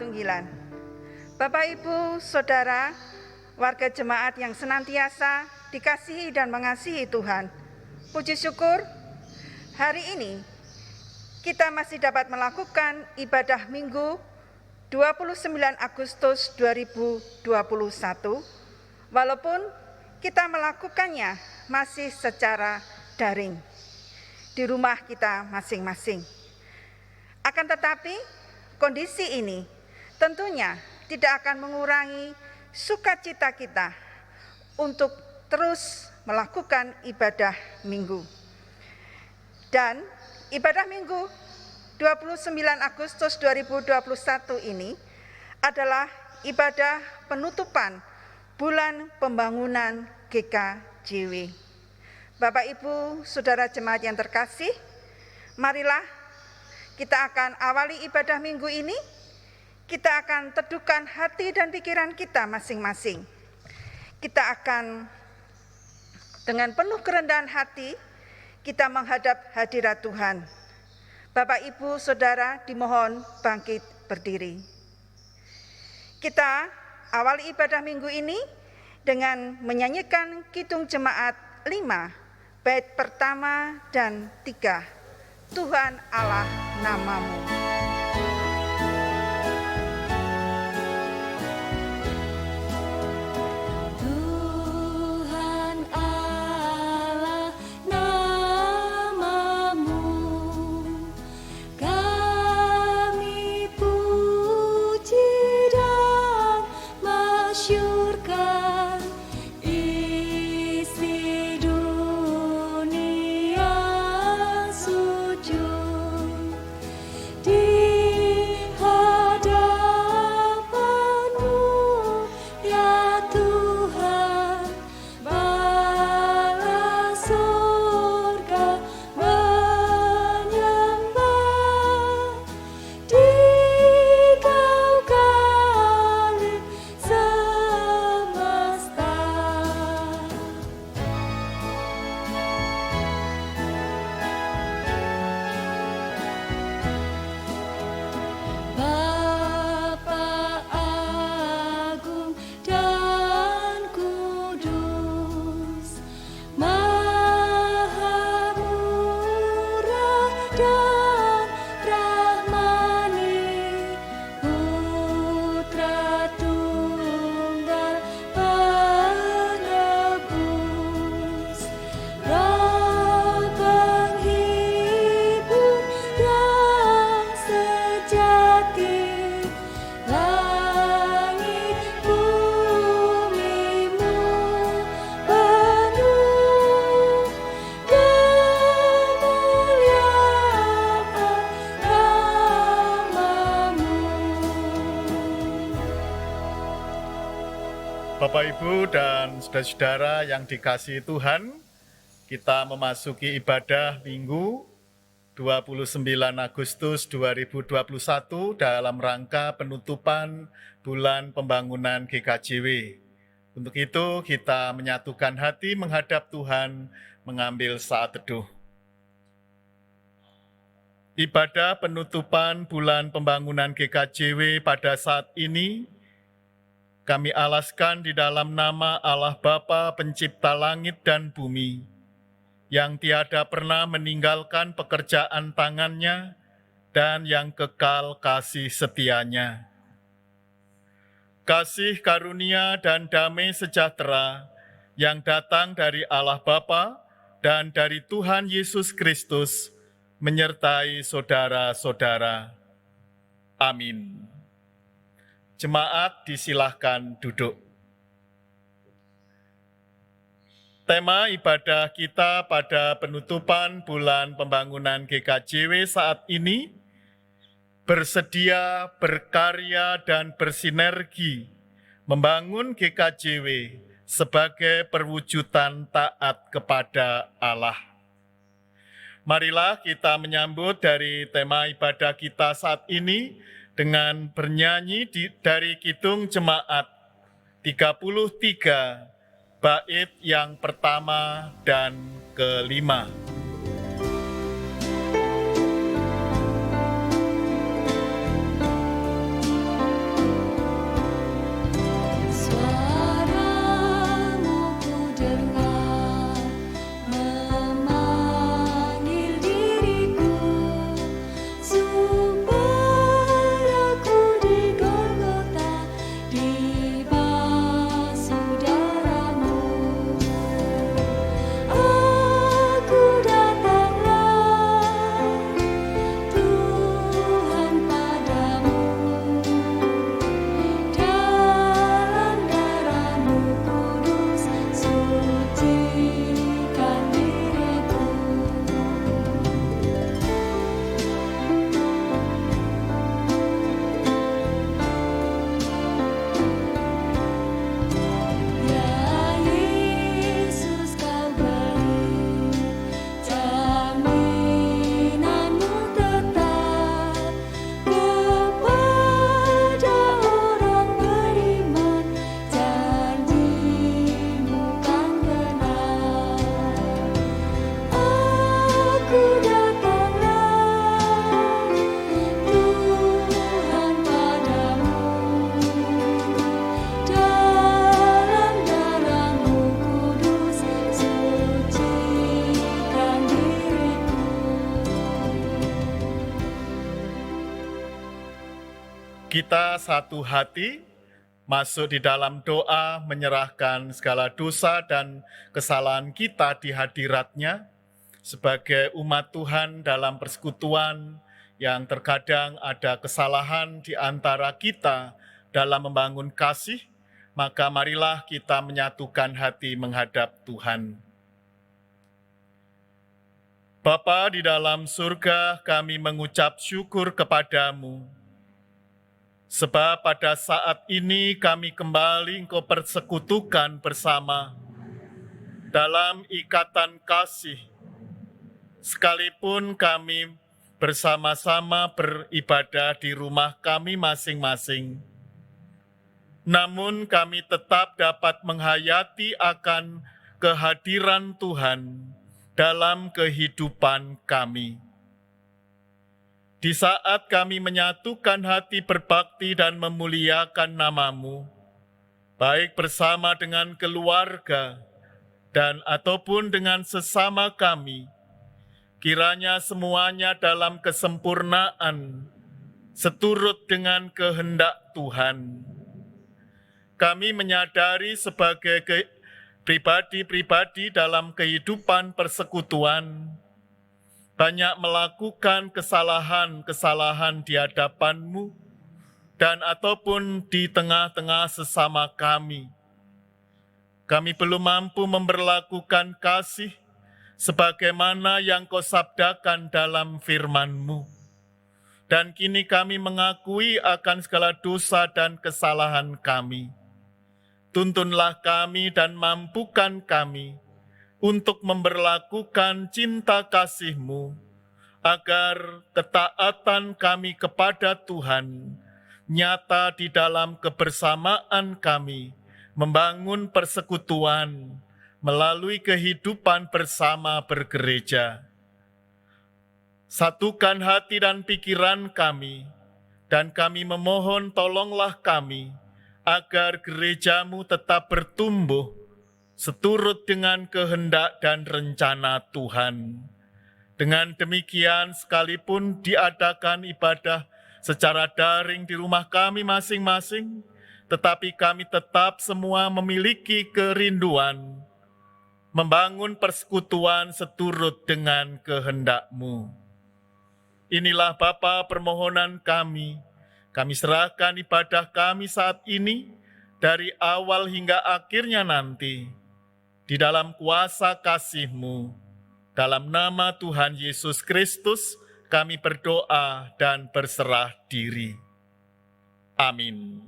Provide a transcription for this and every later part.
Tunggilan. Bapak, Ibu, Saudara, warga jemaat yang senantiasa dikasihi dan mengasihi Tuhan. Puji syukur, hari ini kita masih dapat melakukan ibadah Minggu 29 Agustus 2021, walaupun kita melakukannya masih secara daring di rumah kita masing-masing. Akan tetapi, kondisi ini tentunya tidak akan mengurangi sukacita kita untuk terus melakukan ibadah Minggu. Dan ibadah Minggu 29 Agustus 2021 ini adalah ibadah penutupan bulan pembangunan GKJW. Bapak, Ibu, Saudara jemaat yang terkasih, marilah kita akan awali ibadah Minggu ini, kita akan teduhkan hati dan pikiran kita masing-masing. Kita akan dengan penuh kerendahan hati, kita menghadap hadirat Tuhan. Bapak, Ibu, Saudara dimohon bangkit berdiri. Kita awali ibadah Minggu ini dengan menyanyikan Kidung Jemaat 5, bait pertama dan 3. Tuhan Allah namamu. Bapak, Ibu, dan saudara-saudara yang dikasihi Tuhan, kita memasuki ibadah Minggu 29 Agustus 2021 dalam rangka penutupan bulan pembangunan GKJW. Untuk itu kita menyatukan hati menghadap Tuhan, mengambil saat teduh. Ibadah penutupan bulan pembangunan GKJW pada saat ini kami alaskan di dalam nama Allah Bapa Pencipta langit dan bumi, yang tiada pernah meninggalkan pekerjaan tangannya dan yang kekal kasih setianya. Kasih karunia dan damai sejahtera yang datang dari Allah Bapa dan dari Tuhan Yesus Kristus menyertai saudara-saudara. Amin. Jemaat disilahkan duduk. Tema ibadah kita pada penutupan bulan pembangunan GKJW saat ini, bersedia, berkarya, dan bersinergi membangun GKJW sebagai perwujudan taat kepada Allah. Marilah kita menyambut dari tema ibadah kita saat ini dengan bernyanyi dari Kidung Jemaat 33, bait yang pertama dan kelima. kita satu hati masuk di dalam doa menyerahkan segala dosa dan kesalahan kita di hadirat-Nya sebagai umat Tuhan dalam persekutuan yang terkadang ada kesalahan di antara kita dalam membangun kasih, maka marilah kita menyatukan hati menghadap Tuhan. Bapa di dalam surga, kami mengucap syukur kepadamu, sebab pada saat ini kami kembali Engkau persekutukan bersama dalam ikatan kasih, sekalipun kami bersama-sama beribadah di rumah kami masing-masing. Namun kami tetap dapat menghayati akan kehadiran Tuhan dalam kehidupan kami. Di saat kami menyatukan hati berbakti dan memuliakan nama-Mu, baik bersama dengan keluarga dan ataupun dengan sesama kami, kiranya semuanya dalam kesempurnaan, seturut dengan kehendak Tuhan. Kami menyadari sebagai pribadi-pribadi dalam kehidupan persekutuan, banyak melakukan kesalahan-kesalahan di hadapan-Mu dan ataupun di tengah-tengah sesama kami. Kami belum mampu memperlakukan kasih sebagaimana yang Kau sabdakan dalam firman-Mu. Dan kini kami mengakui akan segala dosa dan kesalahan kami. Tuntunlah kami dan mampukan kami untuk memperlakukan cinta kasih-Mu, agar ketaatan kami kepada Tuhan nyata di dalam kebersamaan kami, membangun persekutuan melalui kehidupan bersama bergereja. Satukan hati dan pikiran kami, dan kami memohon tolonglah kami, agar gereja-Mu tetap bertumbuh seturut dengan kehendak dan rencana Tuhan. Dengan demikian, sekalipun diadakan ibadah secara daring di rumah kami masing-masing, tetapi kami tetap semua memiliki kerinduan membangun persekutuan seturut dengan kehendak-Mu. Inilah Bapa permohonan kami. Kami serahkan ibadah kami saat ini dari awal hingga akhirnya nanti di dalam kuasa kasih-Mu. Dalam nama Tuhan Yesus Kristus kami berdoa dan berserah diri. Amin.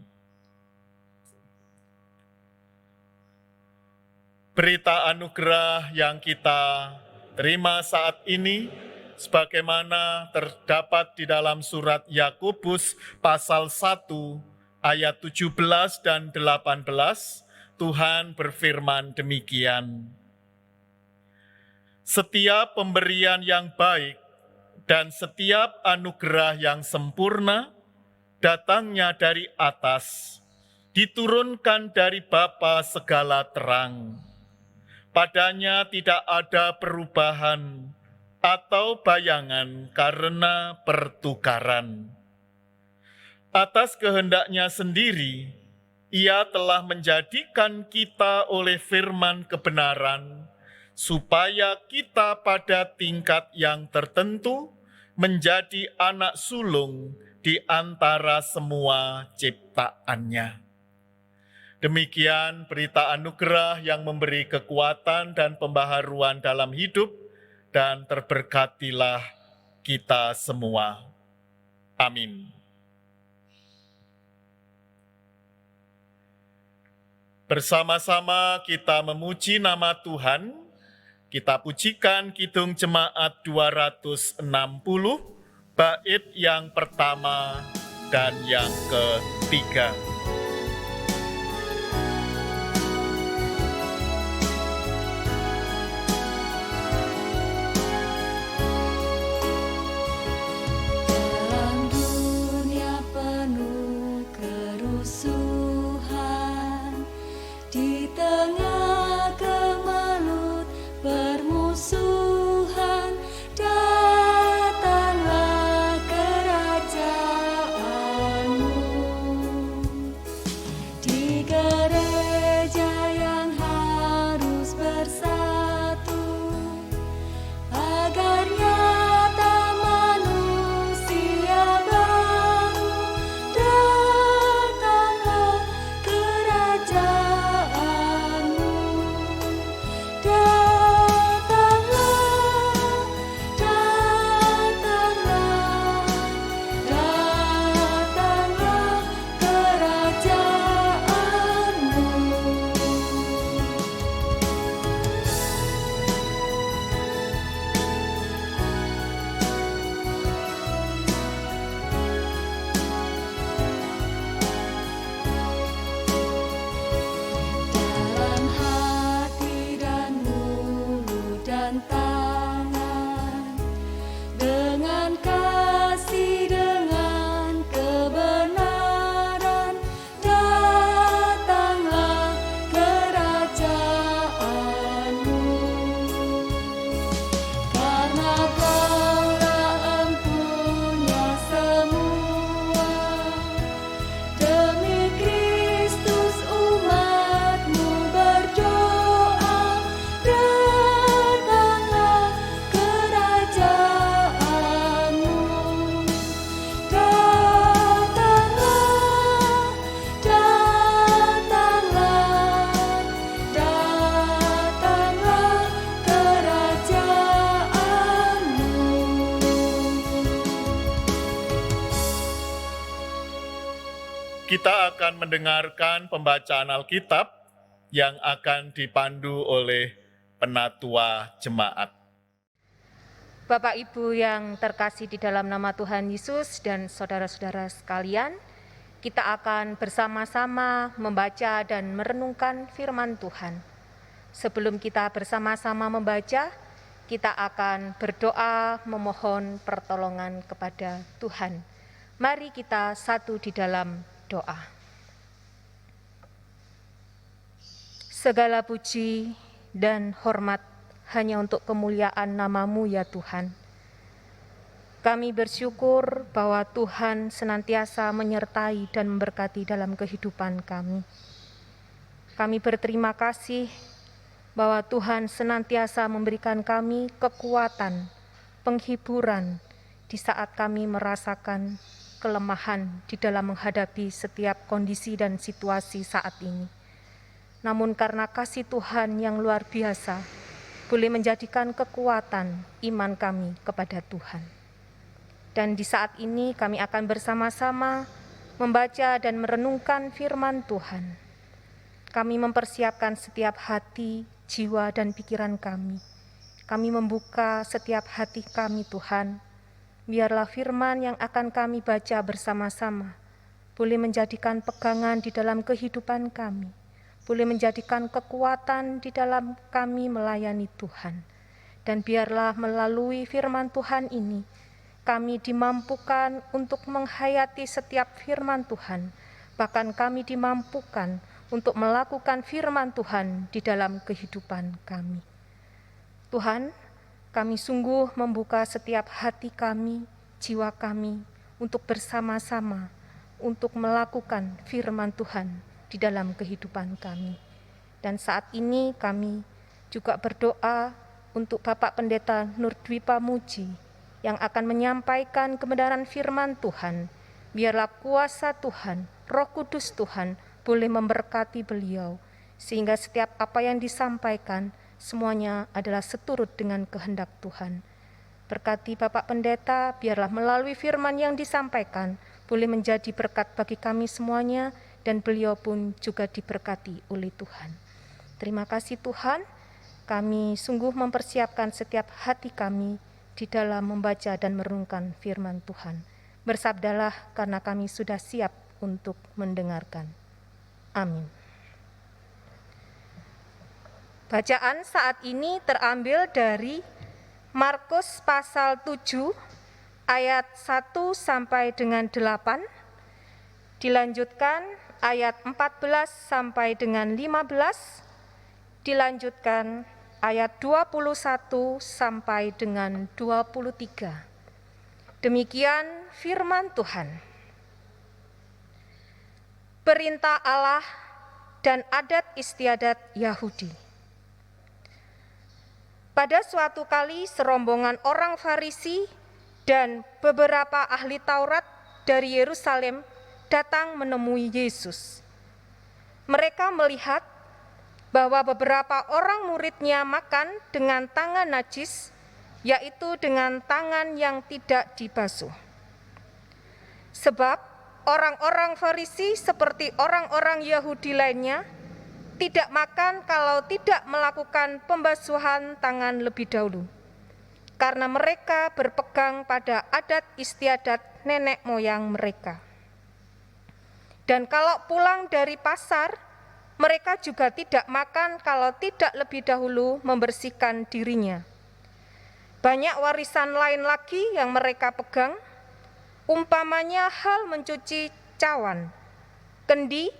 Berita anugerah yang kita terima saat ini sebagaimana terdapat di dalam surat Yakobus pasal 1 ayat 17 dan 18, Tuhan berfirman demikian. Setiap pemberian yang baik dan setiap anugerah yang sempurna datangnya dari atas, diturunkan dari Bapa segala terang. Padanya tidak ada perubahan atau bayangan karena pertukaran. Atas kehendaknya sendiri, Ia telah menjadikan kita oleh firman kebenaran, supaya kita pada tingkat yang tertentu menjadi anak sulung di antara semua ciptaannya. Demikian berita anugerah yang memberi kekuatan dan pembaharuan dalam hidup, dan terberkatilah kita semua. Amin. Bersama-sama kita memuji nama Tuhan. Kita pujikan Kidung Jemaat 260, bait yang pertama dan yang ketiga. Datanglah kerajaanmu. kita akan mendengarkan pembacaan Alkitab yang akan dipandu oleh penatua jemaat. Bapak Ibu yang terkasih di dalam nama Tuhan Yesus dan saudara-saudara sekalian, kita akan bersama-sama membaca dan merenungkan firman Tuhan. Sebelum kita bersama-sama membaca, kita akan berdoa memohon pertolongan kepada Tuhan. Mari kita satu di dalam doa. Segala puji dan hormat hanya untuk kemuliaan nama-Mu ya Tuhan. Kami bersyukur bahwa Tuhan senantiasa menyertai dan memberkati dalam kehidupan kami. Kami berterima kasih bahwa Tuhan senantiasa memberikan kami kekuatan, penghiburan di saat kami merasakan kelemahan di dalam menghadapi setiap kondisi dan situasi saat ini. Namun karena kasih Tuhan yang luar biasa, boleh menjadikan kekuatan iman kami kepada Tuhan. Dan di saat ini kami akan bersama-sama membaca dan merenungkan firman Tuhan. Kami mempersiapkan setiap hati, jiwa, dan pikiran kami. Kami membuka setiap hati kami Tuhan. Biarlah firman yang akan kami baca bersama-sama boleh menjadikan pegangan di dalam kehidupan kami, boleh menjadikan kekuatan di dalam kami melayani Tuhan. Dan biarlah melalui firman Tuhan ini, kami dimampukan untuk menghayati setiap firman Tuhan, bahkan kami dimampukan untuk melakukan firman Tuhan di dalam kehidupan kami. Tuhan, kami sungguh membuka setiap hati kami, jiwa kami, untuk bersama-sama, untuk melakukan firman Tuhan di dalam kehidupan kami. Dan saat ini kami juga berdoa untuk Bapak Pendeta Nurdwipa Muji yang akan menyampaikan kebenaran firman Tuhan. Biarlah kuasa Tuhan, Roh Kudus Tuhan boleh memberkati beliau, sehingga setiap apa yang disampaikan semuanya adalah seturut dengan kehendak Tuhan. Berkati Bapak Pendeta, biarlah melalui firman yang disampaikan boleh menjadi berkat bagi kami semuanya, dan beliau pun juga diberkati oleh Tuhan. Terima kasih Tuhan, kami sungguh mempersiapkan setiap hati kami di dalam membaca dan merenungkan firman Tuhan. Bersabdalah karena kami sudah siap untuk mendengarkan. Amin. Bacaan saat ini terambil dari Markus pasal 7 ayat 1 sampai dengan 8, dilanjutkan ayat 14 sampai dengan 15, dilanjutkan ayat 21 sampai dengan 23. Demikian firman Tuhan. Perintah Allah dan adat istiadat Yahudi. Pada suatu kali serombongan orang Farisi dan beberapa ahli Taurat dari Yerusalem datang menemui Yesus. Mereka melihat bahwa beberapa orang muridnya makan dengan tangan najis, yaitu dengan tangan yang tidak dibasuh. Sebab orang-orang Farisi seperti orang-orang Yahudi lainnya tidak makan kalau tidak melakukan pembasuhan tangan lebih dahulu, karena mereka berpegang pada adat istiadat nenek moyang mereka. Dan kalau pulang dari pasar, mereka juga tidak makan kalau tidak lebih dahulu membersihkan dirinya. Banyak warisan lain lagi yang mereka pegang, umpamanya hal mencuci cawan, kendi,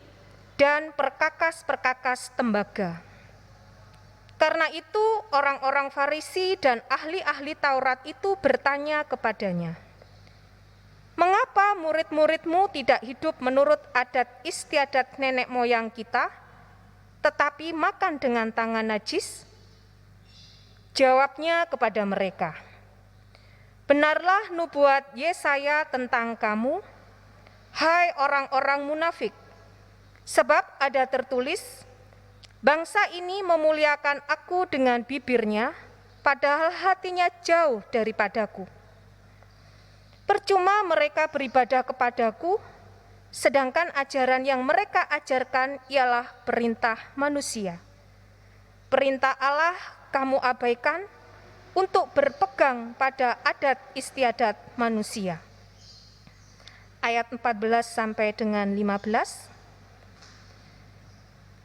dan perkakas-perkakas tembaga. Karena itu orang-orang Farisi dan ahli-ahli Taurat itu bertanya kepadanya, "Mengapa murid-muridmu tidak hidup menurut adat istiadat nenek moyang kita, tetapi makan dengan tangan najis?" Jawabnya kepada mereka, "Benarlah nubuat Yesaya tentang kamu, hai orang-orang munafik. Sebab ada tertulis, bangsa ini memuliakan aku dengan bibirnya, padahal hatinya jauh daripadaku. Percuma mereka beribadah kepadaku, sedangkan ajaran yang mereka ajarkan ialah perintah manusia. Perintah Allah kamu abaikan untuk berpegang pada adat istiadat manusia. Ayat 14 sampai dengan 15.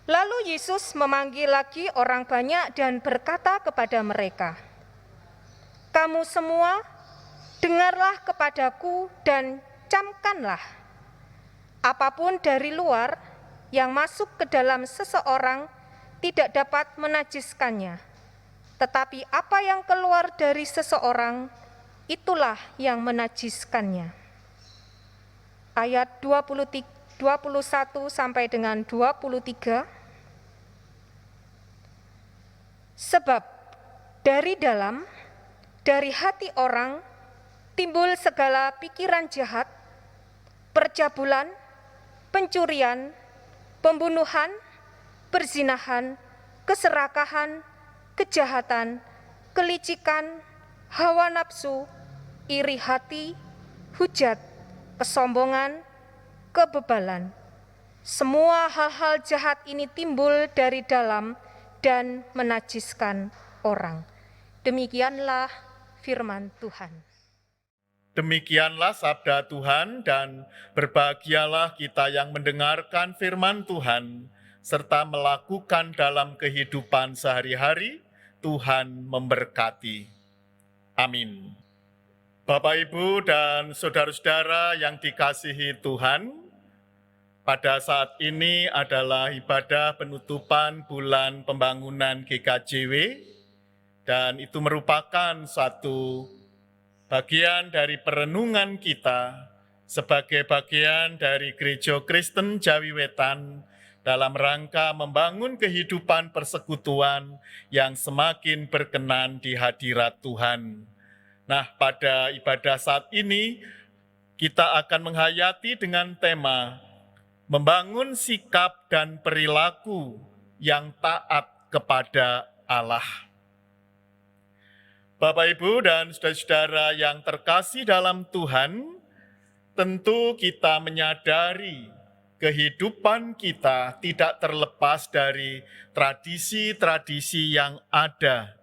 Lalu Yesus memanggil lagi orang banyak dan berkata kepada mereka, "Kamu semua, dengarlah kepadaku dan camkanlah. Apapun dari luar yang masuk ke dalam seseorang tidak dapat menajiskannya, tetapi apa yang keluar dari seseorang, itulah yang menajiskannya." Ayat 21 sampai dengan 23. Sebab dari dalam, dari hati orang, timbul segala pikiran jahat, percabulan, pencurian, pembunuhan, perzinahan, keserakahan, kejahatan, kelicikan, hawa nafsu, iri hati, hujat, kesombongan, kebebalan. Semua hal-hal jahat ini timbul dari dalam dan menajiskan orang. Demikianlah firman Tuhan. Demikianlah sabda Tuhan, dan berbahagialah kita yang mendengarkan firman Tuhan serta melakukan dalam kehidupan sehari-hari. Tuhan memberkati. Amin. Bapak, Ibu, dan saudara-saudara yang dikasihi Tuhan, pada saat ini adalah ibadah penutupan bulan pembangunan GKJW, dan itu merupakan satu bagian dari perenungan kita sebagai bagian dari Gereja Kristen Jawi Wetan dalam rangka membangun kehidupan persekutuan yang semakin berkenan di hadirat Tuhan. Nah, pada ibadah saat ini kita akan menghayati dengan tema membangun sikap dan perilaku yang taat kepada Allah. Bapak, Ibu, dan saudara-saudara yang terkasih dalam Tuhan, tentu kita menyadari kehidupan kita tidak terlepas dari tradisi-tradisi yang ada.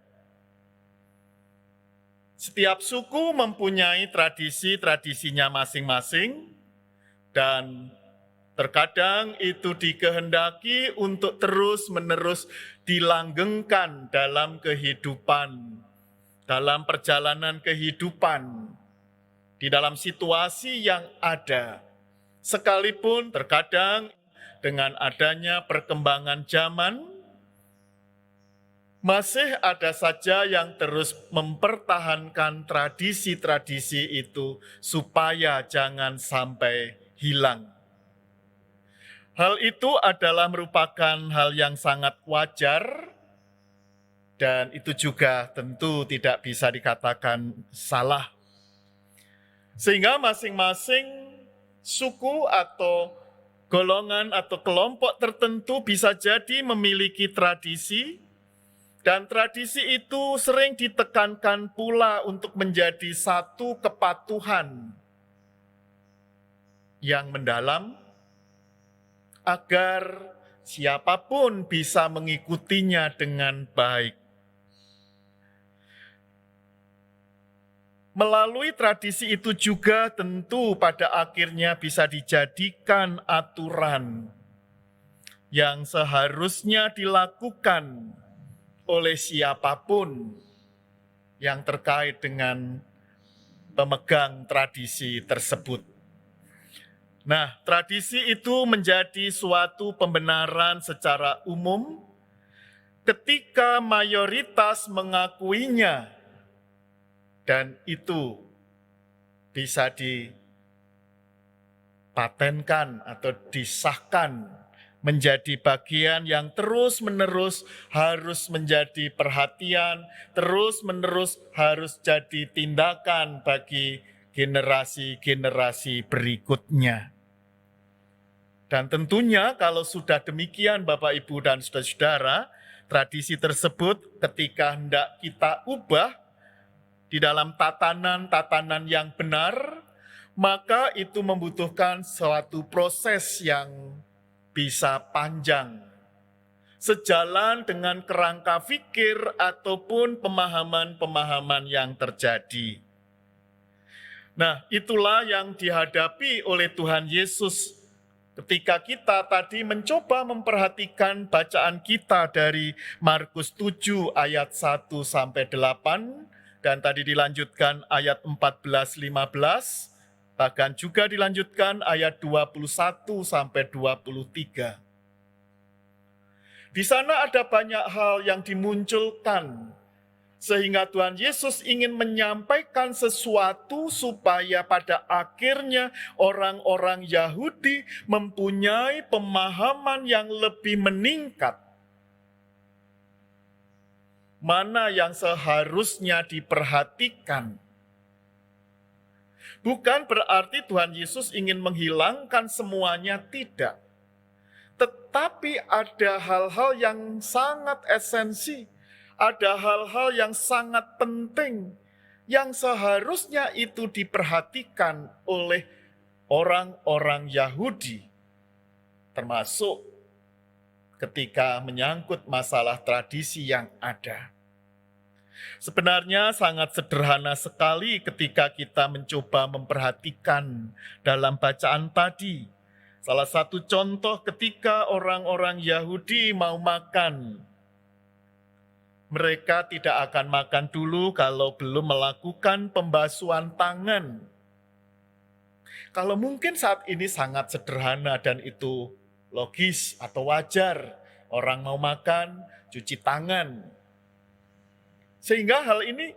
Setiap suku mempunyai tradisi-tradisinya masing-masing, dan terkadang itu dikehendaki untuk terus-menerus dilanggengkan dalam kehidupan, dalam perjalanan kehidupan, di dalam situasi yang ada. Sekalipun terkadang dengan adanya perkembangan zaman, masih ada saja yang terus mempertahankan tradisi-tradisi itu supaya jangan sampai hilang. Hal itu adalah merupakan hal yang sangat wajar, dan itu juga tentu tidak bisa dikatakan salah. Sehingga masing-masing suku atau golongan atau kelompok tertentu bisa jadi memiliki tradisi, dan tradisi itu sering ditekankan pula untuk menjadi satu kepatuhan yang mendalam agar siapapun bisa mengikutinya dengan baik. Melalui tradisi itu juga tentu pada akhirnya bisa dijadikan aturan yang seharusnya dilakukan oleh siapapun yang terkait dengan pemegang tradisi tersebut. Nah, tradisi itu menjadi suatu pembenaran secara umum ketika mayoritas mengakuinya, dan itu bisa dipatenkan atau disahkan menjadi bagian yang terus-menerus harus menjadi perhatian, terus-menerus harus jadi tindakan bagi generasi-generasi berikutnya. Dan tentunya kalau sudah demikian Bapak, Ibu, dan saudara-saudara, tradisi tersebut ketika hendak kita ubah di dalam tatanan-tatanan yang benar, maka itu membutuhkan suatu proses yang bisa panjang, sejalan dengan kerangka fikir ataupun pemahaman-pemahaman yang terjadi. Nah, itulah yang dihadapi oleh Tuhan Yesus ketika kita tadi mencoba memperhatikan bacaan kita dari Markus 7 ayat 1 sampai 8 dan tadi dilanjutkan ayat 14-15, bahkan juga dilanjutkan ayat 21 sampai 23. Di sana ada banyak hal yang dimunculkan sehingga Tuhan Yesus ingin menyampaikan sesuatu supaya pada akhirnya orang-orang Yahudi mempunyai pemahaman yang lebih meningkat. Mana yang seharusnya diperhatikan. Bukan berarti Tuhan Yesus ingin menghilangkan semuanya, tidak. Tetapi ada hal-hal yang sangat esensi, ada hal-hal yang sangat penting, yang seharusnya itu diperhatikan oleh orang-orang Yahudi, termasuk ketika menyangkut masalah tradisi yang ada. Sebenarnya sangat sederhana sekali ketika kita mencoba memperhatikan dalam bacaan tadi. Salah satu contoh ketika orang-orang Yahudi mau makan, mereka tidak akan makan dulu kalau belum melakukan pembasuhan tangan. Kalau mungkin saat ini sangat sederhana dan itu logis atau wajar, orang mau makan, cuci tangan. Sehingga hal ini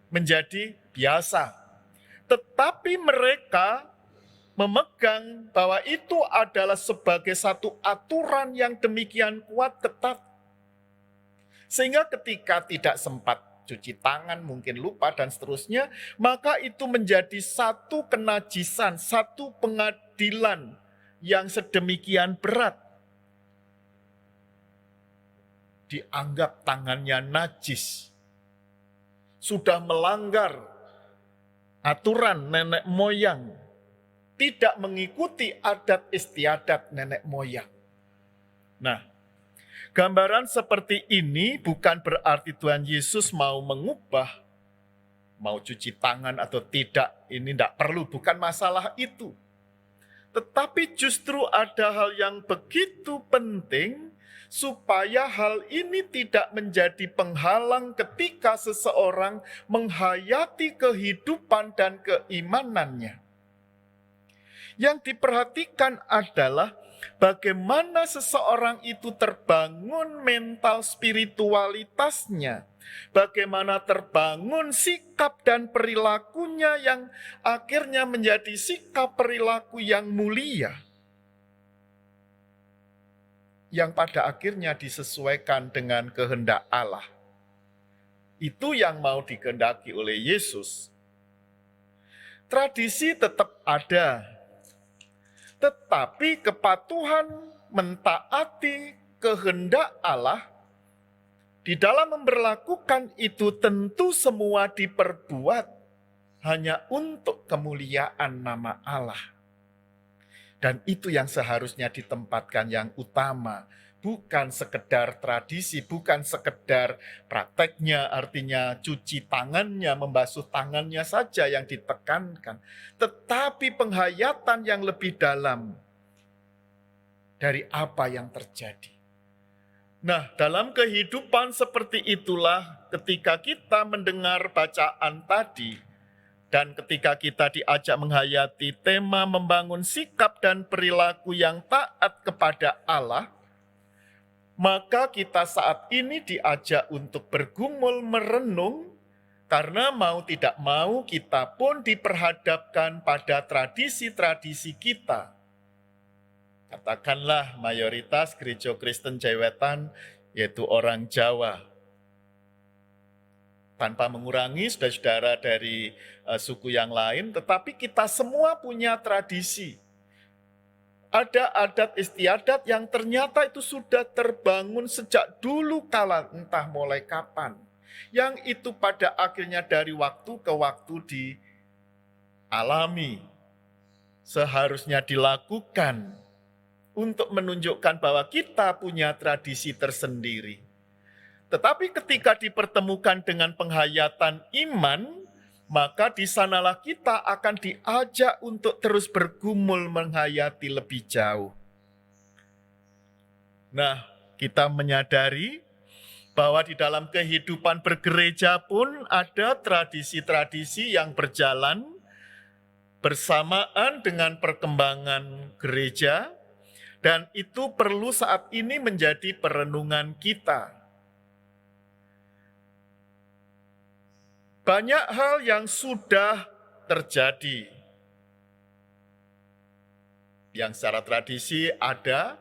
menjadi biasa. Tetapi mereka memegang bahwa itu adalah sebagai satu aturan yang demikian kuat ketat. Sehingga ketika tidak sempat cuci tangan, mungkin lupa dan seterusnya, maka itu menjadi satu kenajisan, satu pengadilan yang sedemikian berat. Dianggap tangannya najis. Sudah melanggar aturan nenek moyang. Tidak mengikuti adat istiadat nenek moyang. Nah, gambaran seperti ini bukan berarti Tuhan Yesus mau mengubah, mau cuci tangan atau tidak, ini tidak perlu, bukan masalah itu. Tetapi justru ada hal yang begitu penting supaya hal ini tidak menjadi penghalang ketika seseorang menghayati kehidupan dan keimanannya. Yang diperhatikan adalah bagaimana seseorang itu terbangun mental spiritualitasnya, bagaimana terbangun sikap dan perilakunya yang akhirnya menjadi sikap perilaku yang mulia, yang pada akhirnya disesuaikan dengan kehendak Allah. Itu yang mau dikehendaki oleh Yesus. Tradisi tetap ada, tetapi kepatuhan mentaati kehendak Allah di dalam memberlakukan itu tentu semua diperbuat hanya untuk kemuliaan nama Allah. Dan itu yang seharusnya ditempatkan yang utama. Bukan sekedar tradisi, bukan sekedar prakteknya, artinya cuci tangannya, membasuh tangannya saja yang ditekankan. Tetapi penghayatan yang lebih dalam dari apa yang terjadi. Nah, dalam kehidupan seperti itulah ketika kita mendengar bacaan tadi, dan ketika kita diajak menghayati tema membangun sikap dan perilaku yang taat kepada Allah, maka kita saat ini diajak untuk bergumul merenung, karena mau tidak mau kita pun diperhadapkan pada tradisi-tradisi kita. Katakanlah mayoritas gereja Kristen Jewetan yaitu orang Jawa. Tanpa mengurangi saudara-saudara dari suku yang lain, tetapi kita semua punya tradisi. Ada adat istiadat yang ternyata itu sudah terbangun sejak dulu kala, entah mulai kapan. Yang itu pada akhirnya dari waktu ke waktu alami, seharusnya dilakukan untuk menunjukkan bahwa kita punya tradisi tersendiri. Tetapi ketika dipertemukan dengan penghayatan iman, maka di sanalah kita akan diajak untuk terus bergumul menghayati lebih jauh. Nah, kita menyadari bahwa di dalam kehidupan bergereja pun ada tradisi-tradisi yang berjalan bersamaan dengan perkembangan gereja, dan itu perlu saat ini menjadi perenungan kita. Banyak hal yang sudah terjadi, yang secara tradisi ada,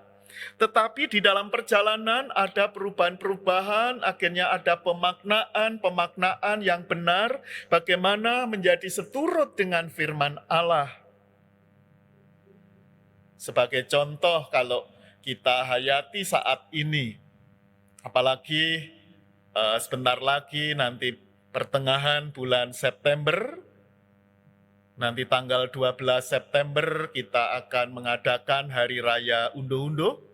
tetapi di dalam perjalanan ada perubahan-perubahan, akhirnya ada pemaknaan yang benar, bagaimana menjadi seturut dengan firman Allah. Sebagai contoh, kalau kita hayati saat ini, apalagi sebentar lagi nanti pertengahan bulan September, nanti tanggal 12 September kita akan mengadakan Hari Raya Unduh-Unduh.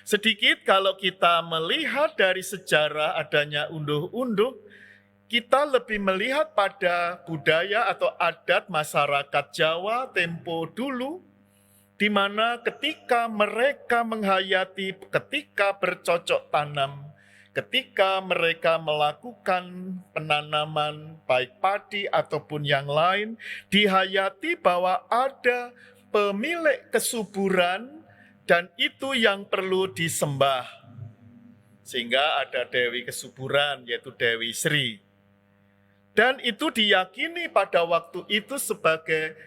Sedikit kalau kita melihat dari sejarah adanya unduh-unduh, kita lebih melihat pada budaya atau adat masyarakat Jawa tempo dulu, di mana ketika mereka menghayati, ketika bercocok tanam, ketika mereka melakukan penanaman baik padi ataupun yang lain, dihayati bahwa ada pemilik kesuburan dan itu yang perlu disembah. Sehingga ada Dewi Kesuburan, yaitu Dewi Sri. Dan itu diyakini pada waktu itu sebagai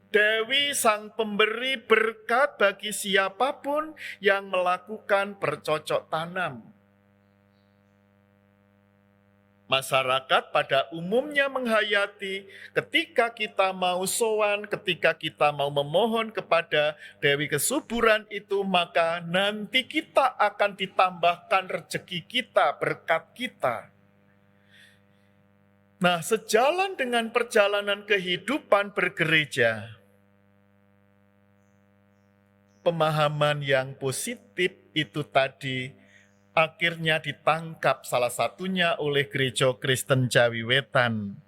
Dewi sang pemberi berkat bagi siapapun yang melakukan bercocok tanam. Masyarakat pada umumnya menghayati ketika kita mau sowan, ketika kita mau memohon kepada Dewi Kesuburan itu, maka nanti kita akan ditambahkan rezeki kita, berkat kita. Nah, sejalan dengan perjalanan kehidupan bergereja, pemahaman yang positif itu tadi akhirnya ditangkap salah satunya oleh Gereja Kristen Jawi Wetan.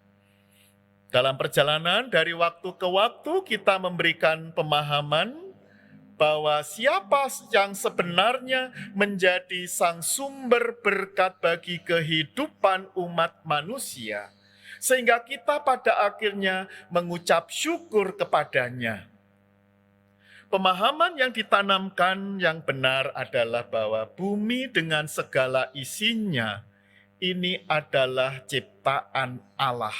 Dalam perjalanan dari waktu ke waktu kita memberikan pemahaman bahwa siapa yang sebenarnya menjadi sang sumber berkat bagi kehidupan umat manusia, sehingga kita pada akhirnya mengucap syukur kepadanya. Pemahaman yang ditanamkan yang benar adalah bahwa bumi dengan segala isinya ini adalah ciptaan Allah.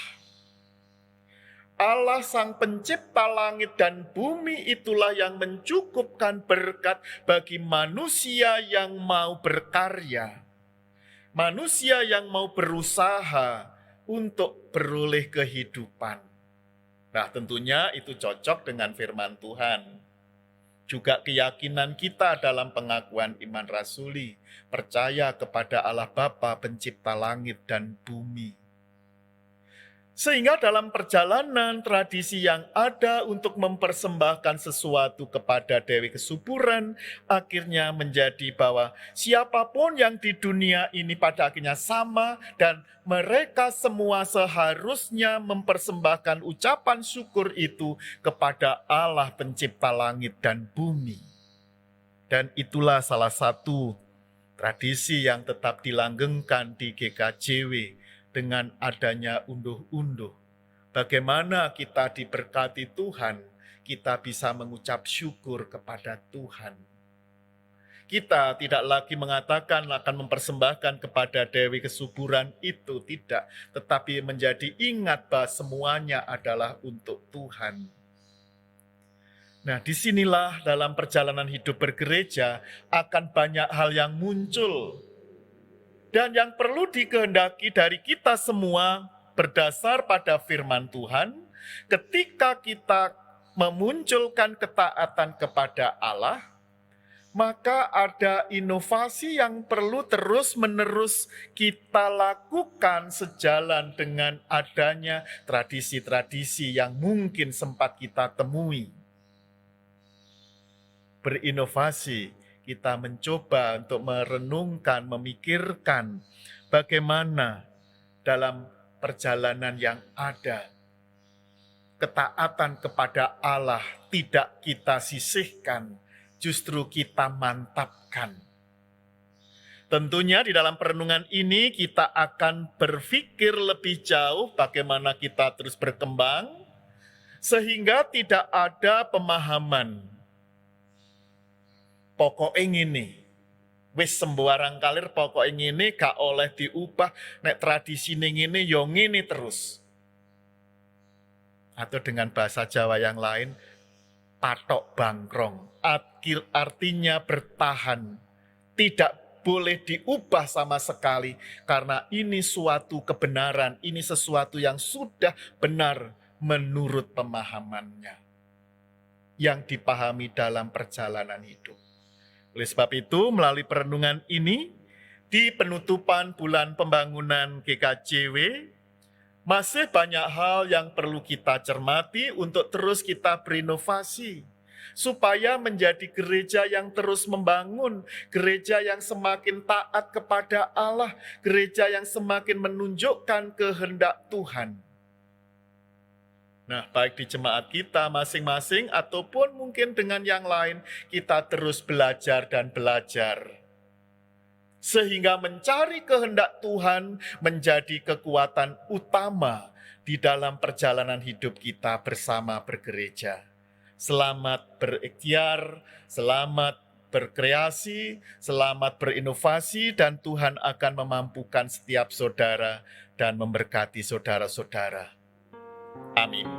Allah sang pencipta langit dan bumi itulah yang mencukupkan berkat bagi manusia yang mau berkarya. Manusia yang mau berusaha untuk beroleh kehidupan. Nah, tentunya itu cocok dengan firman Tuhan. Juga keyakinan kita dalam pengakuan iman rasuli, percaya kepada Allah Bapa pencipta langit dan bumi. Sehingga dalam perjalanan tradisi yang ada untuk mempersembahkan sesuatu kepada Dewi Kesuburan, akhirnya menjadi bahwa siapapun yang di dunia ini pada akhirnya sama, dan mereka semua seharusnya mempersembahkan ucapan syukur itu kepada Allah pencipta langit dan bumi. Dan itulah salah satu tradisi yang tetap dilanggengkan di GKJW dengan adanya unduh-unduh. Bagaimana kita diberkati Tuhan, kita bisa mengucap syukur kepada Tuhan. Kita tidak lagi mengatakan akan mempersembahkan kepada Dewi Kesuburan itu, tidak. Tetapi menjadi ingat bahwa semuanya adalah untuk Tuhan. Nah, disinilah dalam perjalanan hidup bergereja akan banyak hal yang muncul. Dan yang perlu dikehendaki dari kita semua berdasar pada firman Tuhan, ketika kita memunculkan ketaatan kepada Allah, maka ada inovasi yang perlu terus-menerus kita lakukan sejalan dengan adanya tradisi-tradisi yang mungkin sempat kita temui. Berinovasi, kita mencoba untuk merenungkan, memikirkan bagaimana dalam perjalanan yang ada, ketaatan kepada Allah tidak kita sisihkan, justru kita mantapkan. Tentunya di dalam perenungan ini kita akan berpikir lebih jauh bagaimana kita terus berkembang, sehingga tidak ada pemahaman. Pokoknya ngene, wis sembarang kalir pokoknya ngene gak oleh diubah, nek tradisi ngene yo ngene terus. Atau dengan bahasa Jawa yang lain, patok bangkrong, artinya bertahan, tidak boleh diubah sama sekali, karena ini suatu kebenaran, ini sesuatu yang sudah benar menurut pemahamannya, yang dipahami dalam perjalanan hidup. Oleh sebab itu, melalui perenungan ini, di penutupan bulan pembangunan GKJW, masih banyak hal yang perlu kita cermati untuk terus kita berinovasi, supaya menjadi gereja yang terus membangun, gereja yang semakin taat kepada Allah, gereja yang semakin menunjukkan kehendak Tuhan. Nah, baik di jemaat kita masing-masing ataupun mungkin dengan yang lain, kita terus belajar dan belajar. Sehingga mencari kehendak Tuhan menjadi kekuatan utama di dalam perjalanan hidup kita bersama bergereja. Selamat berikhtiar, selamat berkreasi, selamat berinovasi, dan Tuhan akan memampukan setiap saudara dan memberkati saudara-saudara. Amin.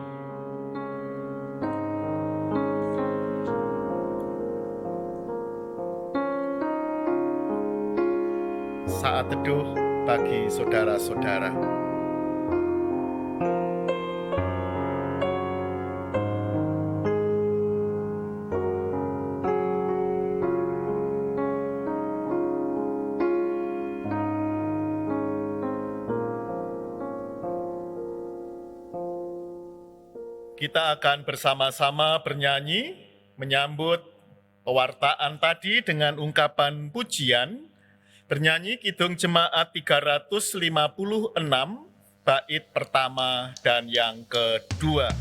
Saat teduh bagi saudara-saudara. Kita akan bersama-sama bernyanyi, menyambut pewartaan tadi dengan ungkapan pujian, bernyanyi Kidung Jemaat 356, bait pertama dan yang kedua.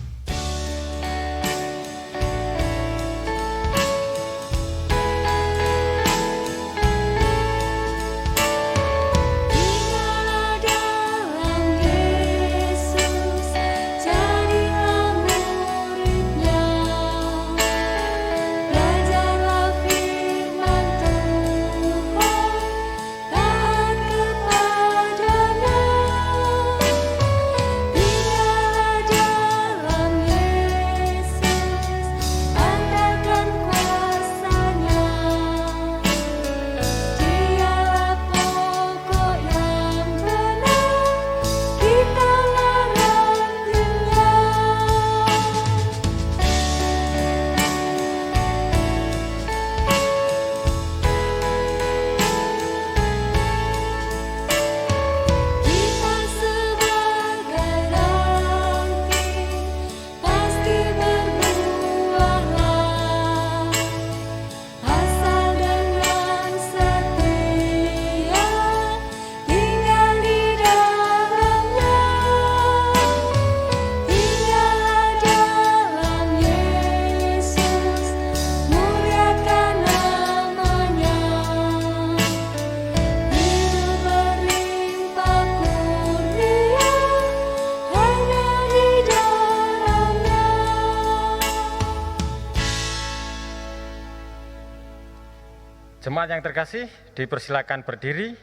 Jemaat yang terkasih, dipersilakan berdiri.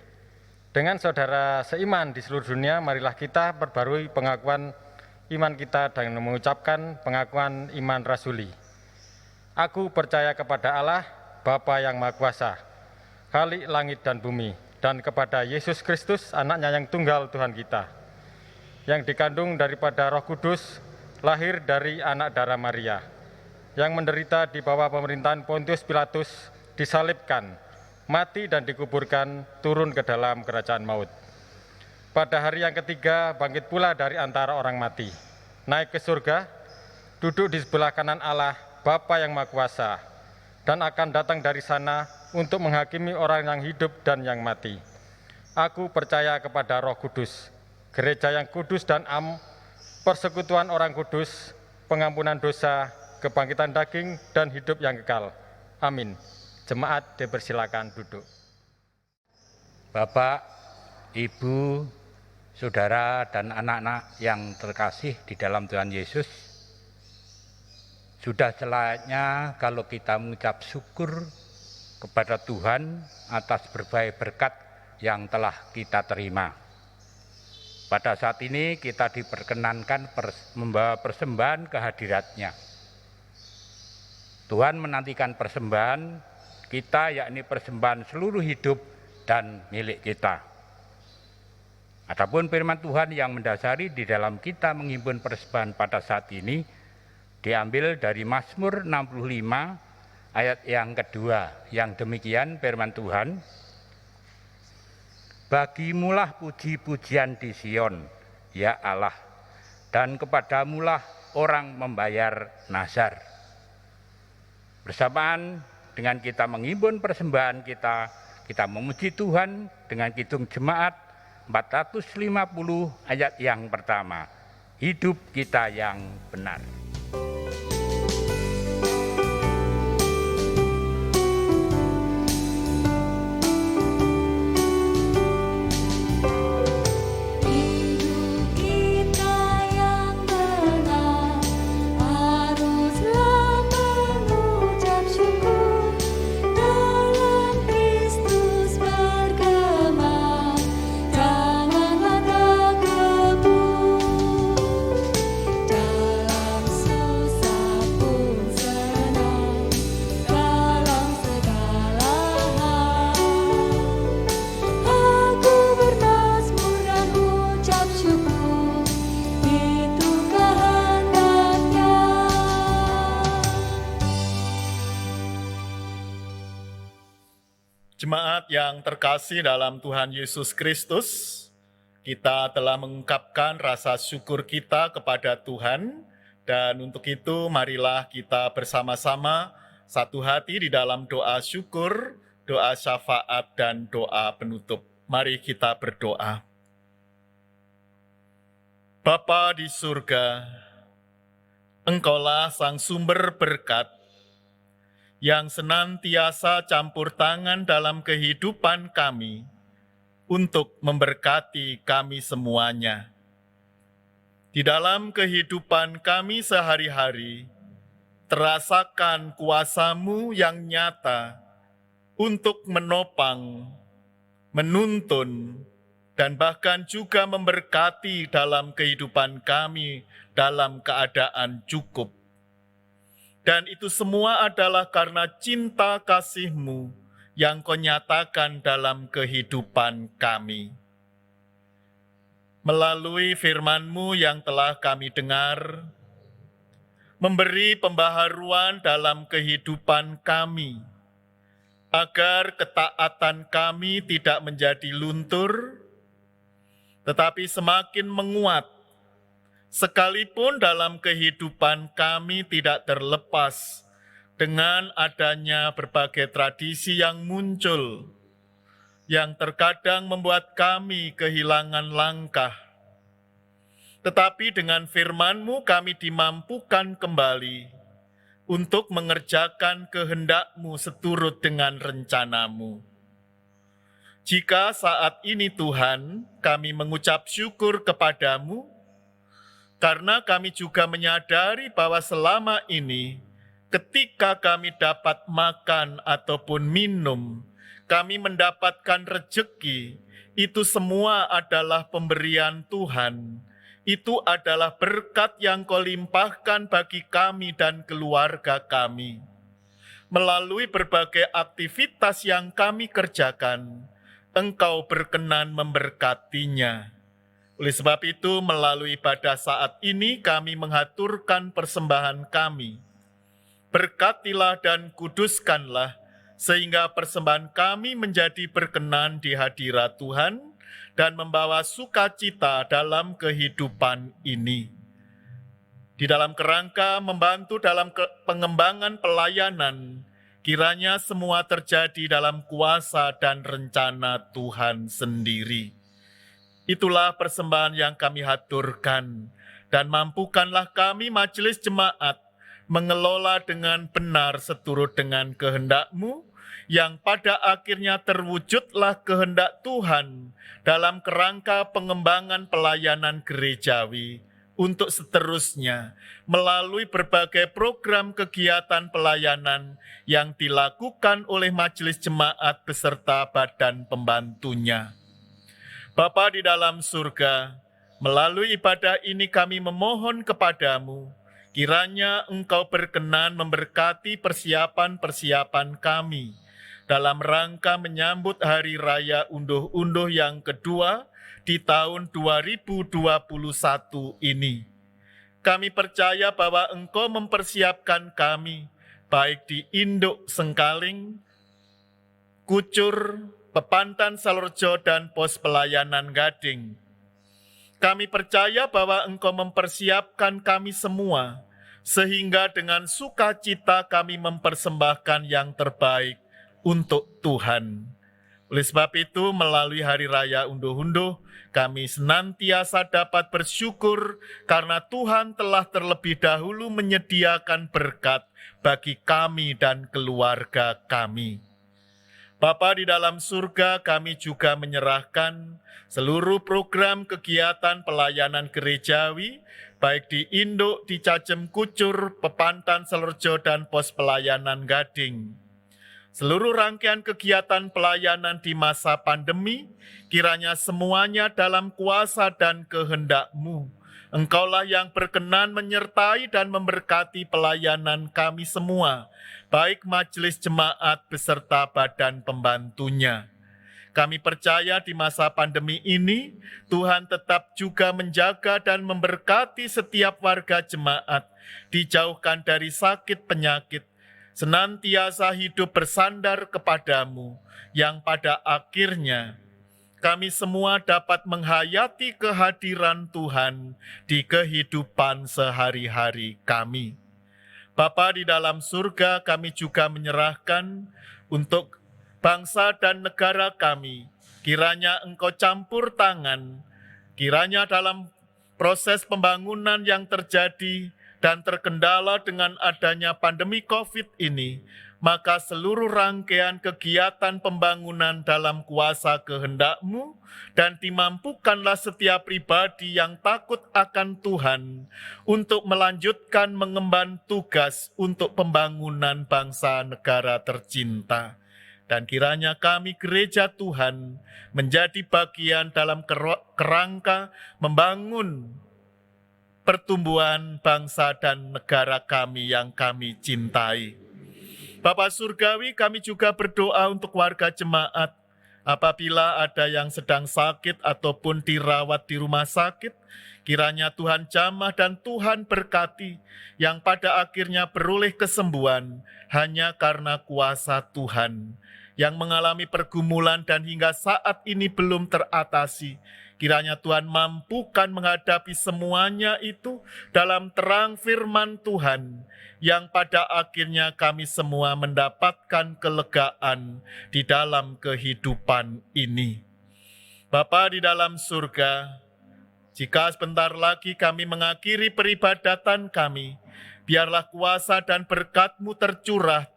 Dengan saudara seiman di seluruh dunia, marilah kita perbarui pengakuan iman kita dengan mengucapkan pengakuan iman rasuli. Aku percaya kepada Allah, Bapa yang Maha Kuasa, Khalik langit dan bumi, dan kepada Yesus Kristus, anaknya yang tunggal Tuhan kita, yang dikandung daripada Roh Kudus, lahir dari anak darah Maria, yang menderita di bawah pemerintahan Pontius Pilatus, disalibkan, mati dan dikuburkan, turun ke dalam kerajaan maut. Pada hari yang ketiga bangkit pula dari antara orang mati, naik ke surga, duduk di sebelah kanan Allah, Bapa yang Maha Kuasa, dan akan datang dari sana untuk menghakimi orang yang hidup dan yang mati. Aku percaya kepada Roh Kudus, gereja yang kudus dan persekutuan orang kudus, pengampunan dosa, kebangkitan daging, dan hidup yang kekal. Amin. Jemaat dipersilakan duduk. Bapak, Ibu, Saudara, dan anak-anak yang terkasih di dalam Tuhan Yesus, sudah selayaknya kalau kita mengucap syukur kepada Tuhan atas berbagai berkat yang telah kita terima. Pada saat ini kita diperkenankan membawa persembahan ke hadirat-Nya. Tuhan menantikan persembahan kita, yakni persembahan seluruh hidup dan milik kita. Adapun firman Tuhan yang mendasari di dalam kita menghimpun persembahan pada saat ini diambil dari Mazmur 65 ayat yang kedua, yang demikian firman Tuhan, bagimulah puji-pujian di Sion, ya Allah, dan kepadamulah orang membayar nazar. Bersamaan dengan kita menghimpun persembahan kita memuji Tuhan dengan kidung jemaat 450 ayat yang pertama, hidup kita yang benar. Jemaat yang terkasih dalam Tuhan Yesus Kristus, kita telah mengungkapkan rasa syukur kita kepada Tuhan, dan untuk itu marilah kita bersama-sama satu hati di dalam doa syukur, doa syafaat, dan doa penutup. Mari kita berdoa. Bapa di surga, Engkaulah sang sumber berkat, yang senantiasa campur tangan dalam kehidupan kami untuk memberkati kami semuanya. Di dalam kehidupan kami sehari-hari, terasakan kuasa-Mu yang nyata untuk menopang, menuntun, dan bahkan juga memberkati dalam kehidupan kami dalam keadaan cukup. Dan itu semua adalah karena cinta kasih-Mu yang Kau nyatakan dalam kehidupan kami. Melalui firman-Mu yang telah kami dengar, memberi pembaharuan dalam kehidupan kami, agar ketaatan kami tidak menjadi luntur, tetapi semakin menguat, sekalipun dalam kehidupan kami tidak terlepas dengan adanya berbagai tradisi yang muncul, yang terkadang membuat kami kehilangan langkah. Tetapi dengan firman-Mu kami dimampukan kembali untuk mengerjakan kehendak-Mu seturut dengan rencana-Mu. Jika saat ini Tuhan, kami mengucap syukur kepada-Mu, karena kami juga menyadari bahwa selama ini, ketika kami dapat makan ataupun minum, kami mendapatkan rejeki, itu semua adalah pemberian Tuhan. Itu adalah berkat yang Kau limpahkan bagi kami dan keluarga kami. Melalui berbagai aktivitas yang kami kerjakan, Engkau berkenan memberkatinya. Oleh sebab itu, melalui pada saat ini kami menghaturkan persembahan kami. Berkatilah dan kuduskanlah sehingga persembahan kami menjadi berkenan di hadirat Tuhan dan membawa sukacita dalam kehidupan ini. Di dalam kerangka membantu dalam pengembangan pelayanan, kiranya semua terjadi dalam kuasa dan rencana Tuhan sendiri. Itulah persembahan yang kami haturkan, dan mampukanlah kami majelis jemaat mengelola dengan benar seturut dengan kehendak-Mu, yang pada akhirnya terwujudlah kehendak Tuhan dalam kerangka pengembangan pelayanan gerejawi, untuk seterusnya melalui berbagai program kegiatan pelayanan yang dilakukan oleh majelis jemaat beserta badan pembantunya. Bapa di dalam surga, melalui ibadah ini kami memohon kepadamu, kiranya Engkau berkenan memberkati persiapan-persiapan kami dalam rangka menyambut Hari Raya Unduh-Unduh yang kedua di tahun 2021 ini. Kami percaya bahwa Engkau mempersiapkan kami, baik di Induk Sengkaling, Kucur, Pepantan Salorjo, dan pos pelayanan Gading. Kami percaya bahwa Engkau mempersiapkan kami semua, sehingga dengan sukacita kami mempersembahkan yang terbaik untuk Tuhan. Oleh sebab itu, melalui Hari Raya Unduh-Unduh, kami senantiasa dapat bersyukur karena Tuhan telah terlebih dahulu menyediakan berkat bagi kami dan keluarga kami. Bapa di dalam surga, kami juga menyerahkan seluruh program kegiatan pelayanan gerejawi, baik di Induk, di Cajem Kucur, Pepantan Salorjo, dan pos pelayanan Gading. Seluruh rangkaian kegiatan pelayanan di masa pandemi, kiranya semuanya dalam kuasa dan kehendak-Mu. Engkaulah yang berkenan menyertai dan memberkati pelayanan kami semua, baik majelis jemaat beserta badan pembantunya. Kami percaya di masa pandemi ini, Tuhan tetap juga menjaga dan memberkati setiap warga jemaat, dijauhkan dari sakit penyakit, senantiasa hidup bersandar kepadamu, yang pada akhirnya kami semua dapat menghayati kehadiran Tuhan di kehidupan sehari-hari kami. Bapa di dalam surga, kami juga menyerahkan untuk bangsa dan negara kami, kiranya Engkau campur tangan, kiranya dalam proses pembangunan yang terjadi dan terkendala dengan adanya pandemi COVID ini, maka seluruh rangkaian kegiatan pembangunan dalam kuasa kehendak-Mu, dan dimampukanlah setiap pribadi yang takut akan Tuhan untuk melanjutkan mengemban tugas untuk pembangunan bangsa negara tercinta. Dan kiranya kami gereja Tuhan menjadi bagian dalam kerangka membangun pertumbuhan bangsa dan negara kami yang kami cintai. Bapa Surgawi, kami juga berdoa untuk warga jemaat. Apabila ada yang sedang sakit ataupun dirawat di rumah sakit, kiranya Tuhan jamah dan Tuhan berkati, yang pada akhirnya beroleh kesembuhan hanya karena kuasa Tuhan. Yang mengalami pergumulan dan hingga saat ini belum teratasi, kiranya Tuhan mampukan menghadapi semuanya itu dalam terang firman Tuhan, yang pada akhirnya kami semua mendapatkan kelegaan di dalam kehidupan ini. Bapa di dalam surga, jika sebentar lagi kami mengakhiri peribadatan kami, biarlah kuasa dan berkat-Mu tercurah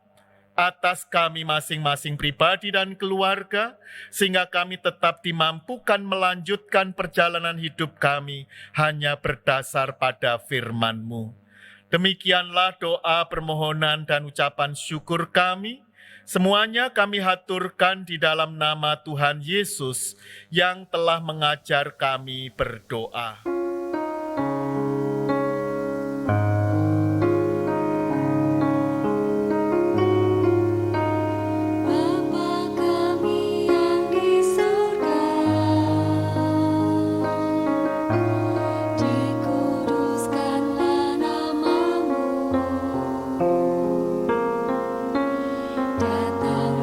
atas kami masing-masing pribadi dan keluarga, sehingga kami tetap dimampukan melanjutkan perjalanan hidup kami hanya berdasar pada firman-Mu. Demikianlah doa, permohonan, dan ucapan syukur kami. Semuanya kami haturkan di dalam nama Tuhan Yesus yang telah mengajar kami berdoa. Datang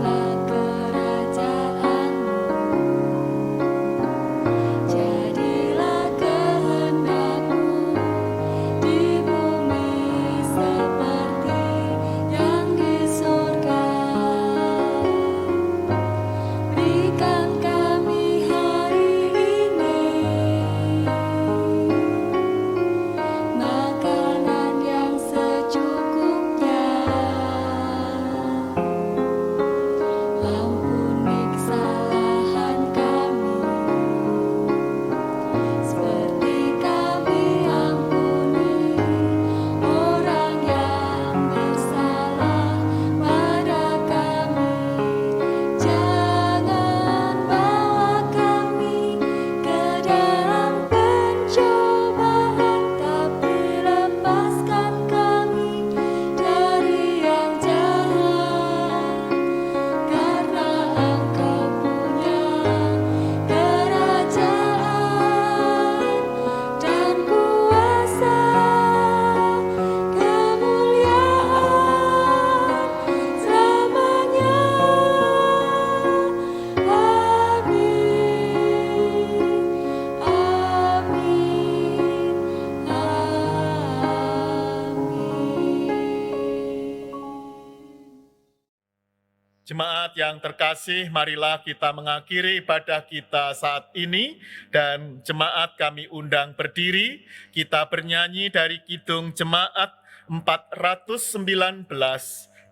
Jemaat yang terkasih, marilah kita mengakhiri ibadah kita saat ini, dan jemaat kami undang berdiri, kita bernyanyi dari Kidung Jemaat 419,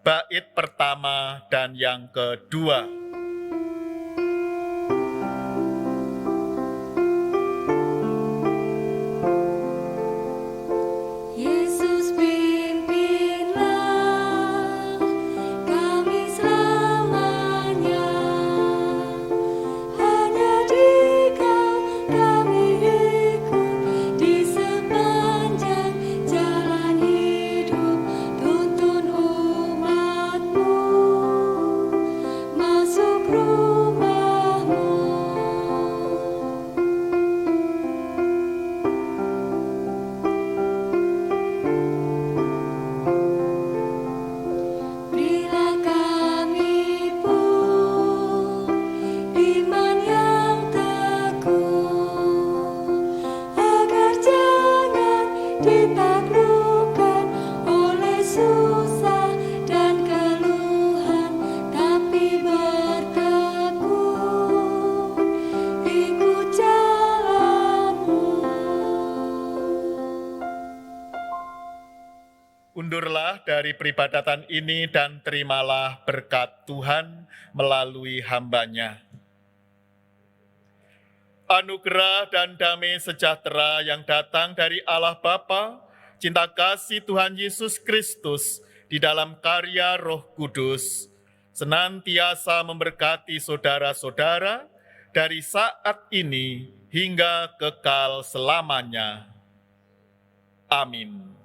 bait pertama dan yang kedua. Undurlah dari peribadatan ini dan terimalah berkat Tuhan melalui hamba-Nya. Anugerah dan damai sejahtera yang datang dari Allah Bapa, cinta kasih Tuhan Yesus Kristus di dalam karya Roh Kudus, senantiasa memberkati saudara-saudara dari saat ini hingga kekal selamanya. Amin.